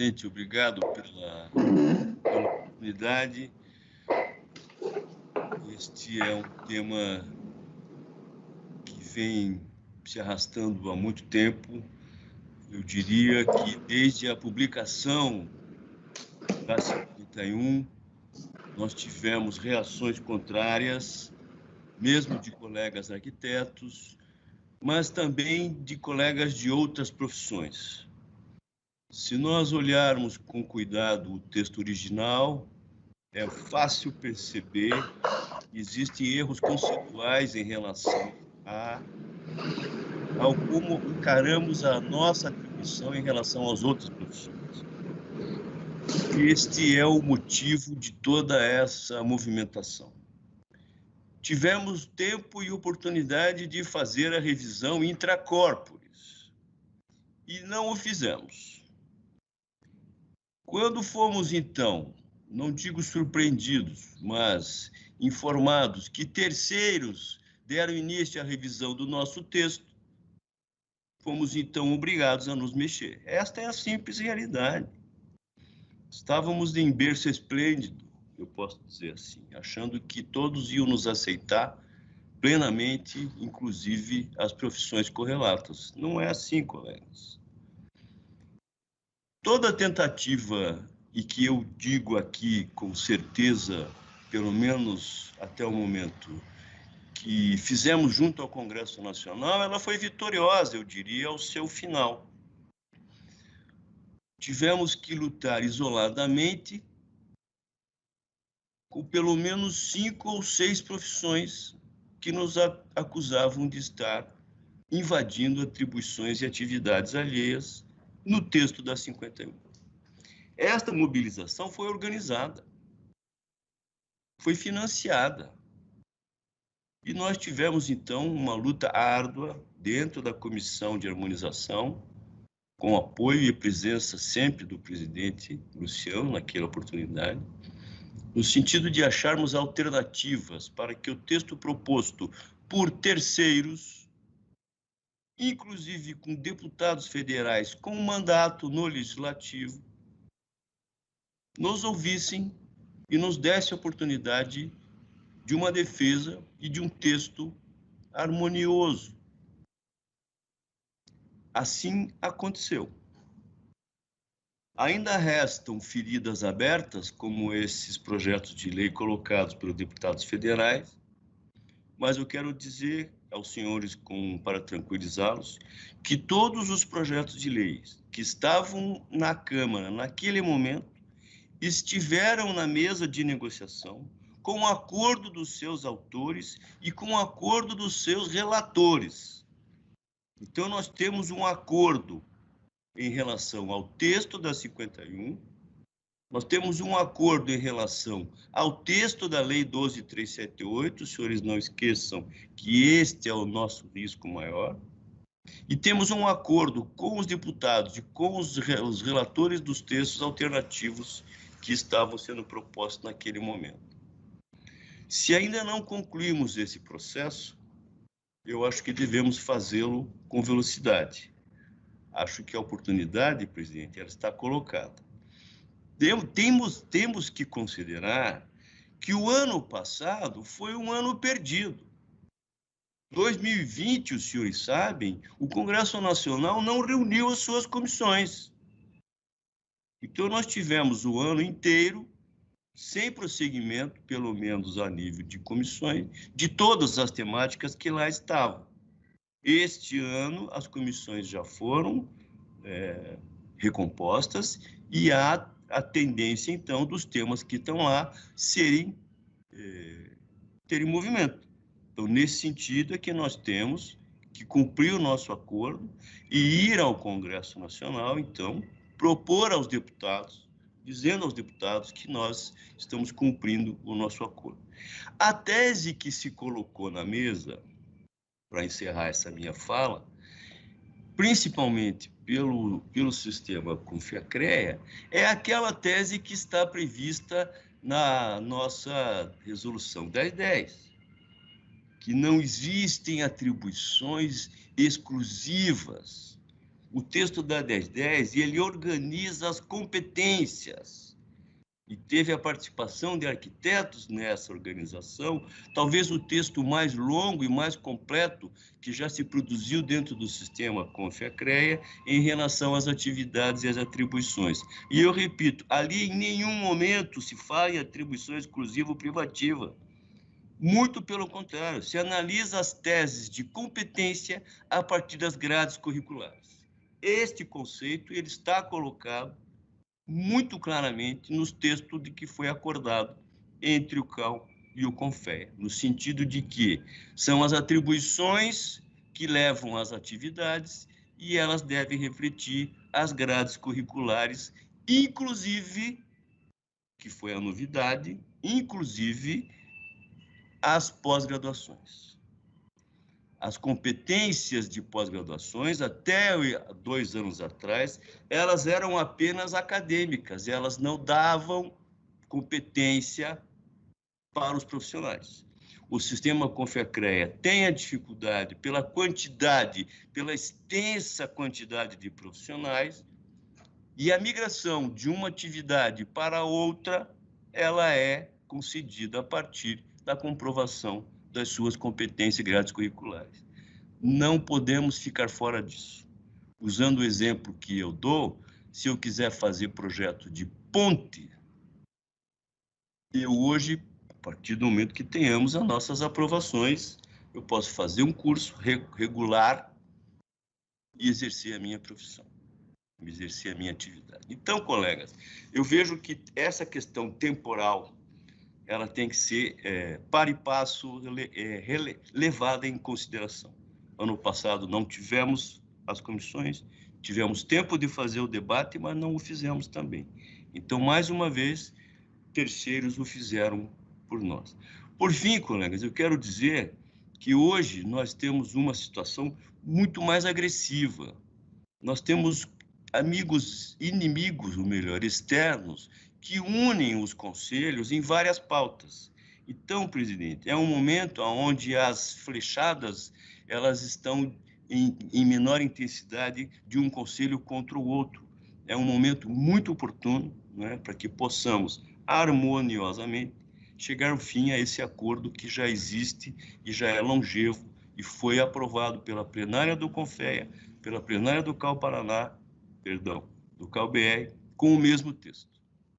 presidente, obrigado pela oportunidade. Este é um tema que vem se arrastando há muito tempo. Eu diria que desde a publicação da 51, nós tivemos reações contrárias, mesmo de colegas arquitetos, mas também de colegas de outras profissões. Se nós olharmos com cuidado o texto original, é fácil perceber que existem erros conceituais em relação ao como encaramos a nossa atribuição em relação às outras profissões. Este é o motivo de toda essa movimentação. Tivemos tempo e oportunidade de fazer a revisão intracorporis e não o fizemos. Quando fomos, então, não digo surpreendidos, mas informados que terceiros deram início à revisão do nosso texto, fomos, então, obrigados a nos mexer. Esta é a simples realidade. Estávamos em berço esplêndido, eu posso dizer assim, achando que todos iam nos aceitar plenamente, inclusive as profissões correlatas. Não é assim, colegas. Toda tentativa, e que eu digo aqui com certeza, pelo menos até o momento, que fizemos junto ao Congresso Nacional, ela foi vitoriosa, eu diria, ao seu final. Tivemos que lutar isoladamente com pelo menos 5 ou 6 profissões que nos acusavam de estar invadindo atribuições e atividades alheias no texto da 51. Esta mobilização foi organizada, foi financiada. E nós tivemos, então, uma luta árdua dentro da Comissão de Harmonização, com apoio e presença sempre do presidente Luciano, naquela oportunidade, no sentido de acharmos alternativas para que o texto proposto por terceiros, inclusive com deputados federais com mandato no Legislativo, nos ouvissem e nos desse a oportunidade de uma defesa e de um texto harmonioso. Assim aconteceu. Ainda restam feridas abertas, como esses projetos de lei colocados pelos deputados federais, mas eu quero dizer aos senhores, para tranquilizá-los, que todos os projetos de lei que estavam na Câmara naquele momento estiveram na mesa de negociação com o acordo dos seus autores e com o acordo dos seus relatores. Então, nós temos um acordo em relação ao texto da 51, nós temos um acordo em relação ao texto da Lei 12.378, os senhores não esqueçam que este é o nosso risco maior, e temos um acordo com os deputados e com os relatores dos textos alternativos que estavam sendo propostos naquele momento. Se ainda não concluímos esse processo, eu acho que devemos fazê-lo com velocidade. Acho que a oportunidade, presidente, ela está colocada. Temos que considerar que o ano passado foi um ano perdido. 2020, os senhores sabem, o Congresso Nacional não reuniu as suas comissões. Então, nós tivemos o ano inteiro sem prosseguimento, pelo menos a nível de comissões, de todas as temáticas que lá estavam. Este ano, as comissões já foram recompostas e há a tendência, então, dos temas que estão lá terem movimento. Então, nesse sentido é que nós temos que cumprir o nosso acordo e ir ao Congresso Nacional, então, propor aos deputados, dizendo aos deputados que nós estamos cumprindo o nosso acordo. A tese que se colocou na mesa, para encerrar essa minha fala, principalmente pelo sistema Confiacrea, é aquela tese que está prevista na nossa resolução 1010, que não existem atribuições exclusivas o texto da 1010, ele organiza as competências. E teve a participação de arquitetos nessa organização, talvez o texto mais longo e mais completo que já se produziu dentro do sistema Confea-CREA em relação às atividades e às atribuições. E eu repito, ali em nenhum momento se fala em atribuição exclusiva ou privativa. Muito pelo contrário, se analisa as teses de competência a partir das grades curriculares. Este conceito ele está colocado muito claramente nos textos de que foi acordado entre o CAL e o CONFEA, no sentido de que são as atribuições que levam às atividades e elas devem refletir as grades curriculares, inclusive, que foi a novidade, inclusive as pós-graduações. As competências de pós-graduações, até 2 anos atrás, elas eram apenas acadêmicas, elas não davam competência para os profissionais. O sistema Confea-CREA tem a dificuldade pela quantidade, pela extensa quantidade de profissionais, e a migração de uma atividade para outra, ela é concedida a partir da comprovação das suas competências e grades curriculares. Não podemos ficar fora disso. Usando o exemplo que eu dou, se eu quiser fazer projeto de ponte, eu hoje, a partir do momento que tenhamos as nossas aprovações, eu posso fazer um curso regular e exercer a minha profissão, exercer a minha atividade. Então, colegas, eu vejo que essa questão temporal ela tem que ser para e passo levada em consideração. Ano passado não tivemos as comissões, tivemos tempo de fazer o debate, mas não o fizemos também. Então, mais uma vez, terceiros o fizeram por nós. Por fim, colegas, eu quero dizer que hoje nós temos uma situação muito mais agressiva. Nós temos amigos, inimigos, ou melhor, externos, que unem os conselhos em várias pautas. Então, presidente, é um momento onde as flechadas elas estão em menor intensidade de um conselho contra o outro. É um momento muito oportuno, né, para que possamos harmoniosamente chegar ao fim a esse acordo que já existe e já é longevo e foi aprovado pela plenária do CONFEA, pela plenária do CAL Paraná, perdão, do CAL BR, com o mesmo texto.